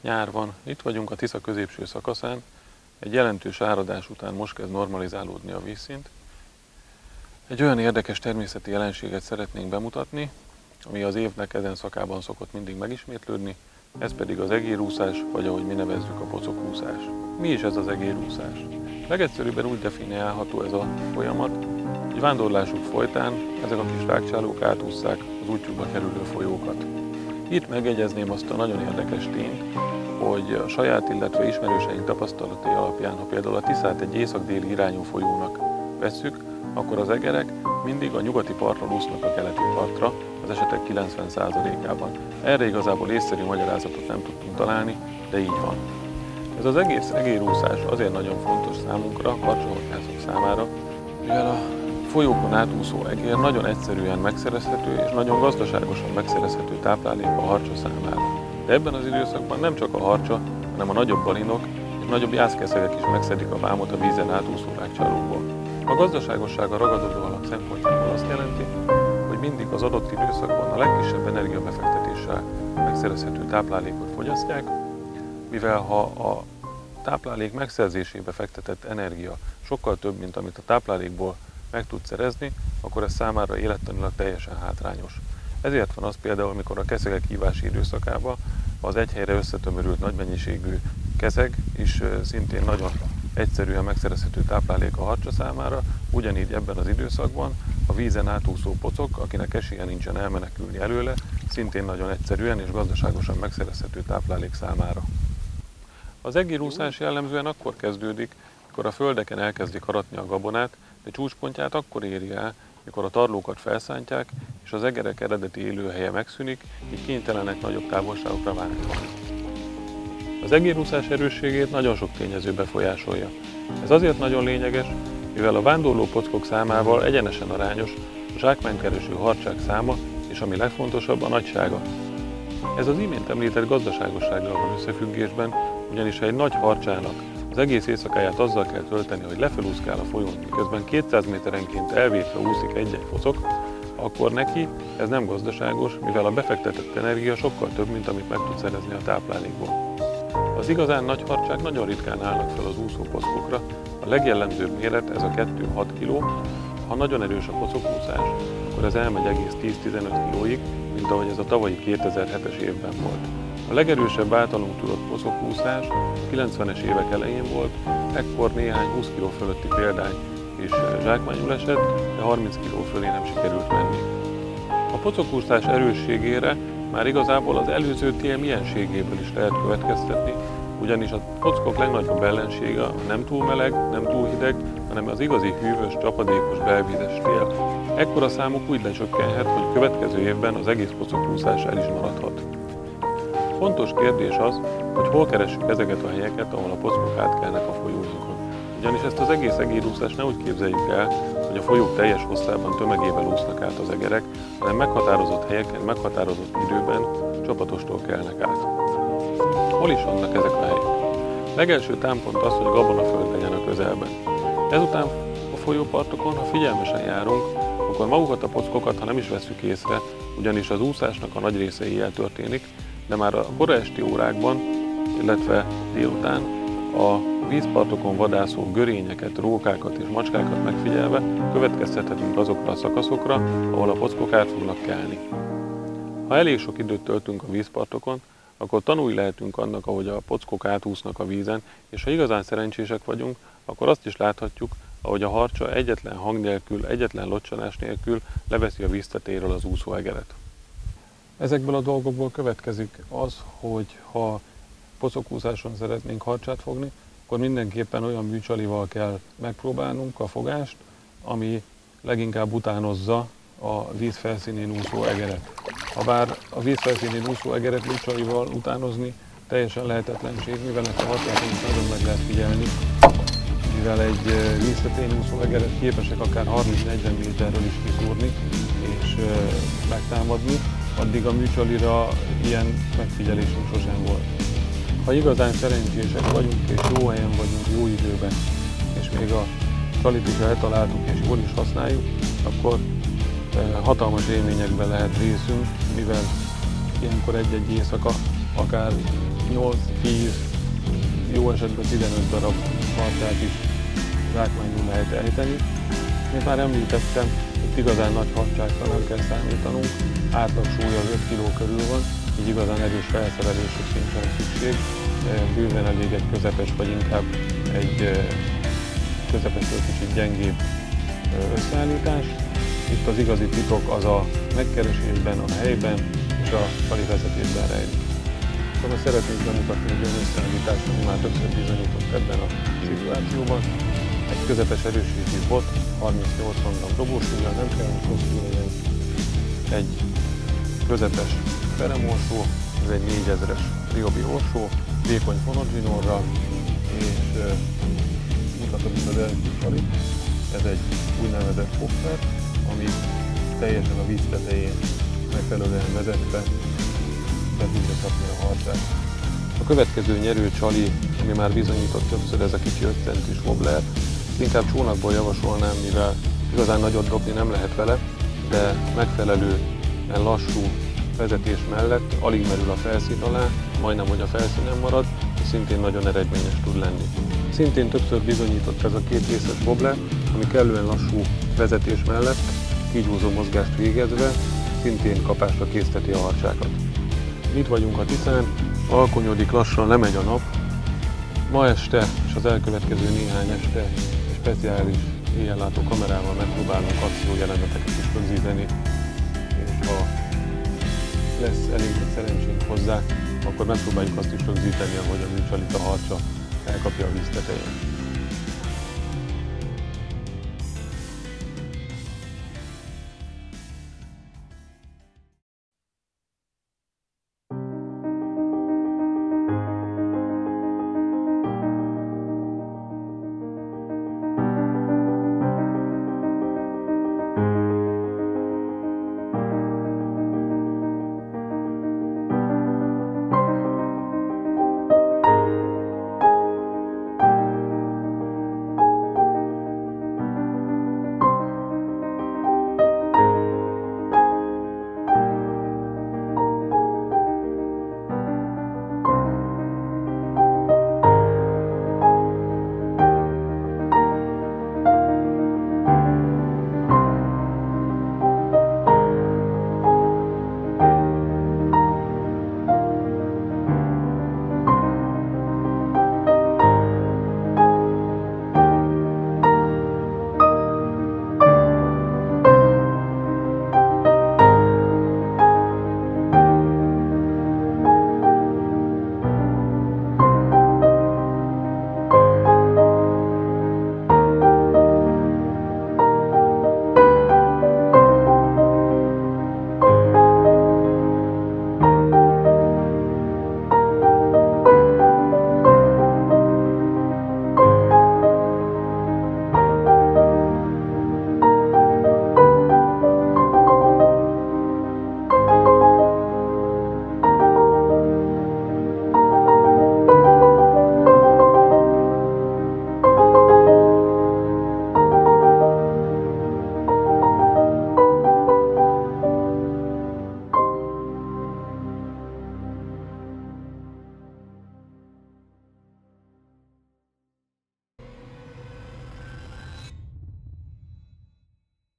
Nyár van, itt vagyunk a Tisza középső szakaszán, egy jelentős áradás után most kezd normalizálódni a vízszint. Egy olyan érdekes természeti jelenséget szeretnénk bemutatni, ami az évnek ezen szakában szokott mindig megismétlődni, ez pedig az egérúszás, vagy ahogy mi nevezzük, a pocokúszás. Mi is ez az egérúszás? Legegyszerűbben úgy definiálható ez a folyamat, hogy vándorlásuk folytán ezek a kis rágcsálók átússzák az útjukba kerülő folyókat. Itt megjegyezném azt a nagyon érdekes tényt, hogy a saját, illetve ismerőseink tapasztalatai alapján, ha például a Tiszát egy észak-déli irányú folyónak vesszük, akkor az egerek mindig a nyugati partról úsznak a keleti partra, az esetek 90%-ában. Erre igazából észszerű magyarázatot nem tudtunk találni, de így van. Ez az egész egérúszás azért nagyon fontos számunkra, harcsovadászok számára, mivel a folyókon átúszó egér nagyon egyszerűen megszerezhető és nagyon gazdaságosan megszerezhető táplálék a harcsa számára. De ebben az időszakban nem csak a harcsa, hanem a nagyobb balinok és nagyobb jászkeszegek is megszedik a vámot a vízen átúszó rágcsálókból. A gazdaságossága ragadozó alap szempontjából azt jelenti, hogy mindig az adott időszakban a legkisebb energiabefektetéssel megszerezhető táplálékot fogyasztják, mivel ha a táplálék megszerzésébe fektetett energia sokkal több, mint amit a táplálékból meg tud szerezni, akkor ez számára élettanilag teljesen hátrányos. Ezért van az például, amikor a keszegek hívási időszakában az egy helyre összetömörült nagy mennyiségű keszeg is szintén nagyon egyszerűen megszerezhető táplálék a harcsa számára, ugyanígy ebben az időszakban a vízen átúszó pocok, akinek esélye nincsen elmenekülni előle, szintén nagyon egyszerűen és gazdaságosan megszerezhető táplálék számára. Az egérúszás jellemzően akkor kezdődik, mikor a földeken elkezdik aratni a gabonát, de csúcspontját akkor éri el, mikor a tarlókat felszántják, és az egerek eredeti élőhelye megszűnik, így kénytelenek nagyobb távolságokra vándorolni. Az egérúszás erősségét nagyon sok tényező befolyásolja. Ez azért nagyon lényeges, mivel a vándorló pockok számával egyenesen arányos a zsákmánykereső harcsák száma, és ami legfontosabb, a nagysága. Ez az imént említett gazdaságossággal van összefüggésben, ugyanis ha egy nagy harcsának az egész éjszakáját azzal kell tölteni, hogy lefelúszkál a folyón, miközben 200 méterenként elvétve úszik egy-egy pocok, akkor neki ez nem gazdaságos, mivel a befektetett energia sokkal több, mint amit meg tud szerezni a táplálékból. Az igazán nagy harcsák nagyon ritkán állnak fel az úszó pockokra, a legjellemzőbb méret ez a 2-6 kg, ha nagyon erős a pocokúszás, akkor ez elmegy egész 10-15 kg-ig, mint ahogy ez a tavalyi 2007-es évben volt. A legerősebb általunk tudott pocokúszás a 90-es évek elején volt, ekkor néhány 20 kg fölötti példány is zsákmányul esett, de 30 kg fölé nem sikerült menni. A pocokúszás erősségére már igazából az előző tél mienségéből is lehet következtetni, ugyanis a pockok legnagyobb ellensége nem túl meleg, nem túl hideg, hanem az igazi hűvös, csapadékos belvízes tél. Ekkor a számuk úgy lecsökkenhet, hogy következő évben az egész pocokúszás el is maradhat. Fontos kérdés az, hogy hol keressük ezeket a helyeket, ahol a pockok átkelnek a folyóinkon. Ugyanis ezt az egész egérúszást ne úgy képzeljük el, hogy a folyók teljes hosszában tömegével úsznak át az egerek, hanem meghatározott helyeken, meghatározott időben csapatostól kelnek át. Hol is vannak ezek a helyek? Legelső támpont az, hogy gabonaföld legyen a közelben. Ezután a folyópartokon, ha figyelmesen járunk, akkor magukat a pockokat, ha nem is vesszük észre, ugyanis az úszásnak a nagy része éjjel történik, de már a kora esti órákban, illetve délután a vízpartokon vadászó görényeket, rókákat és macskákat megfigyelve következtethetünk azokra a szakaszokra, ahol a pockok át fognak kelni. Ha elég sok időt töltünk a vízpartokon, akkor tanulni lehetünk annak, ahogy a pockok átúsznak a vízen, és ha igazán szerencsések vagyunk, akkor azt is láthatjuk, ahogy a harcsa egyetlen hang nélkül, egyetlen locsanás nélkül leveszi a víztetéről az úszó egeret. Ezekből a dolgokból következik az, hogy ha pocokúszáson szeretnénk harcsát fogni, akkor mindenképpen olyan műcsalival kell megpróbálnunk a fogást, ami leginkább utánozza a víz felszínén úszó egeret. Habár a víz felszínén úszó egeret műcsalival utánozni teljesen lehetetlenség, mivel ezt a harcákon is nagyon meg lehet figyelni, mivel egy víztetén úszó egeret képesek akár 30-40 méterről is kiszúrni és megtámadni, addig a műcsalira ilyen megfigyelésünk sosem volt. Ha igazán szerencsések vagyunk és jó helyen vagyunk, jó időben, és még a csalit is eltaláltuk és jól is használjuk, akkor hatalmas élményekben lehet részünk, mivel ilyenkor egy-egy éjszaka akár 8, 10, jó esetben 15 darab harcsát is zsákmányul lehet ejteni. Mint már említettem, itt igazán nagy harcsákra nem kell számítanunk, átlag súlya az 5 kg körül van, így igazán erős felszerelésre sincsen szükség. Bőven elég egy közepes, vagy inkább egy közepesről kicsit gyengébb összeállítás. Itt az igazi titok az a megkeresésben, a helyben és a csali vezetésben rejlik. Szóval szeretnék bemutatni egy olyan összeállítást, ami már többször bizonyított ebben a szituációban. Egy közepes erősségű bot, 30-80 g dobósúllyal, nem kell, hogy hosszú legyen. Egy közepes peremorsó, ez egy 4000-es Ryobi orsó, vékony fonadzsinórral, és mutatom itt az első csalit. Ez egy úgynevezett hopper, ami teljesen a víz tetején megfelelően vezetve be tudja csapni a harcát. A következő nyerő csali, ami már bizonyított többször, ez a kicsi 5 centis wobbler. Inkább csónakból javasolnám, mivel igazán nagyot dobni nem lehet vele, de megfelelően lassú vezetés mellett alig merül a felszín alá, majdnem hogy a felszínen marad, és szintén nagyon eredményes tud lenni. Szintén többször bizonyított ez a két részes wobbler, ami kellően lassú vezetés mellett kígyózó mozgást végezve szintén kapásra készteti a harcsákat. Itt vagyunk a Tiszán, alkonyodik, lassan lemegy a nap. Ma este és az elkövetkező néhány este egy speciális éjjellátó kamerával megpróbálunk akciójeleneteket is rögzíteni, és ha lesz elég szerencsénk hozzá, akkor megpróbáljuk azt is rögzíteni, ahogy a műcsalit a harcsa elkapja a víz tetején.